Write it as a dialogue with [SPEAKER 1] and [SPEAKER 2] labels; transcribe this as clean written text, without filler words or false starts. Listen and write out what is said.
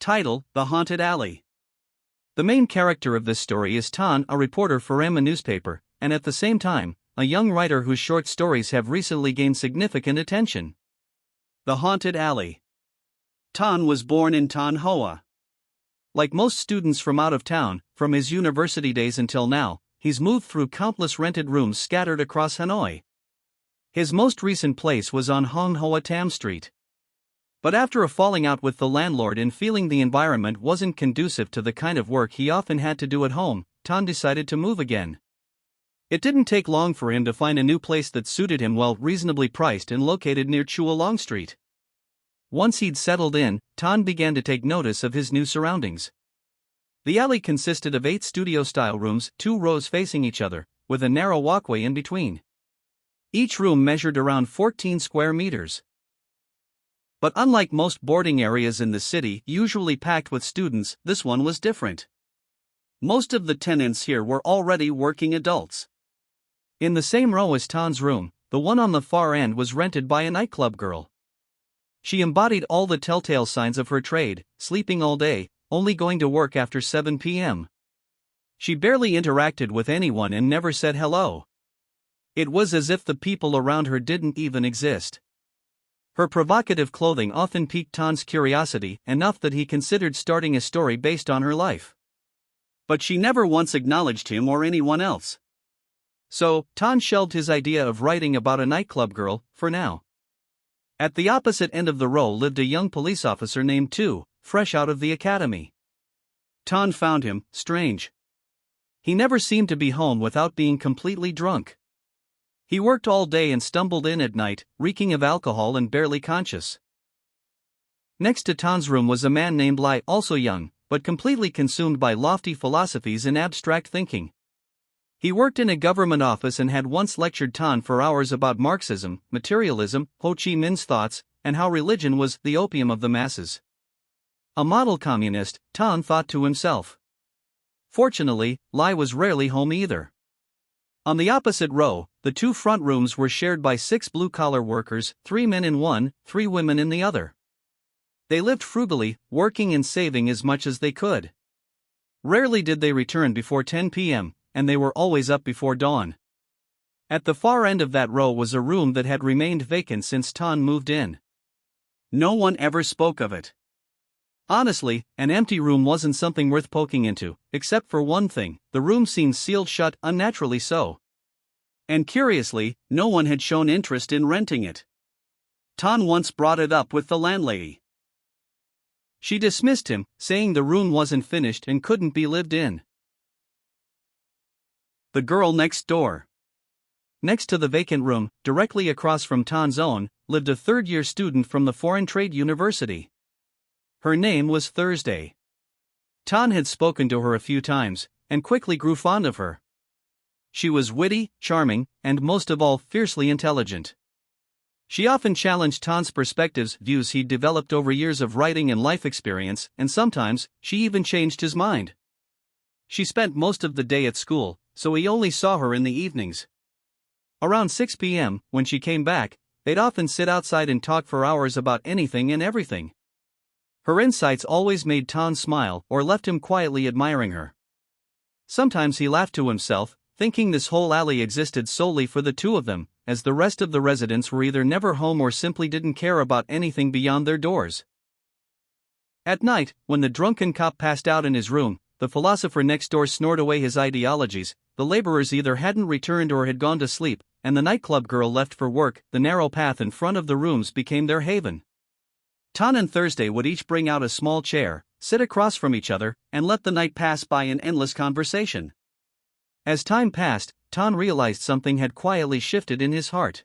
[SPEAKER 1] Title: The Haunted Alley. The main character of this story is Tan, a reporter for a newspaper, and at the same time, a young writer whose short stories have recently gained significant attention. The Haunted Alley. Tan was born in Tan Hoa. Like most students from out of town, from his university days until now, he's moved through countless rented rooms scattered across Hanoi. His most recent place was on Hong Hoa Tam Street. But after a falling out with the landlord and feeling the environment wasn't conducive to the kind of work he often had to do at home, Tan decided to move again. It didn't take long for him to find a new place that suited him well, reasonably priced and located near Chua Long Street. Once he'd settled in, Tan began to take notice of his new surroundings. The alley consisted of 8 studio-style rooms, 2 rows facing each other, with a narrow walkway in between. Each room measured around 14 square meters. But unlike most boarding areas in the city, usually packed with students, this one was different. Most of the tenants here were already working adults. In the same row as Tan's room, the one on the far end was rented by a nightclub girl. She embodied all the telltale signs of her trade, sleeping all day, only going to work after 7 p.m. She barely interacted with anyone and never said hello. It was as if the people around her didn't even exist. Her provocative clothing often piqued Tan's curiosity enough that he considered starting a story based on her life. But she never once acknowledged him or anyone else. So, Tan shelved his idea of writing about a nightclub girl, for now. At the opposite end of the row lived a young police officer named Tu, fresh out of the academy. Tan found him strange. He never seemed to be home without being completely drunk. He worked all day and stumbled in at night, reeking of alcohol and barely conscious. Next to Tan's room was a man named Lai, also young, but completely consumed by lofty philosophies and abstract thinking. He worked in a government office and had once lectured Tan for hours about Marxism, materialism, Ho Chi Minh's thoughts, and how religion was the opium of the masses. A model communist, Tan thought to himself. Fortunately, Lai was rarely home either. On the opposite row, the 2 front rooms were shared by 6 blue-collar workers, 3 men in one, 3 women in the other. They lived frugally, working and saving as much as they could. Rarely did they return before 10 p.m., and they were always up before dawn. At the far end of that row was a room that had remained vacant since Tan moved in. No one ever spoke of it. Honestly, an empty room wasn't something worth poking into, except for one thing: the room seemed sealed shut, unnaturally so. And curiously, no one had shown interest in renting it. Tan once brought it up with the landlady. She dismissed him, saying the room wasn't finished and couldn't be lived in. The girl next door. Next to the vacant room, directly across from Tan's own, lived a third-year student from the Foreign Trade University. Her name was Thursday. Tan had spoken to her a few times, and quickly grew fond of her. She was witty, charming, and most of all, fiercely intelligent. She often challenged Tan's perspectives, views he'd developed over years of writing and life experience, and sometimes, she even changed his mind. She spent most of the day at school, so he only saw her in the evenings. Around 6 p.m., when she came back, they'd often sit outside and talk for hours about anything and everything. Her insights always made Tan smile or left him quietly admiring her. Sometimes he laughed to himself, thinking this whole alley existed solely for the 2 of them, as the rest of the residents were either never home or simply didn't care about anything beyond their doors. At night, when the drunken cop passed out in his room, the philosopher next door snored away his ideologies, the laborers either hadn't returned or had gone to sleep, and the nightclub girl left for work, the narrow path in front of the rooms became their haven. Tan and Thursday would each bring out a small chair, sit across from each other, and let the night pass by in endless conversation. As time passed, Tan realized something had quietly shifted in his heart.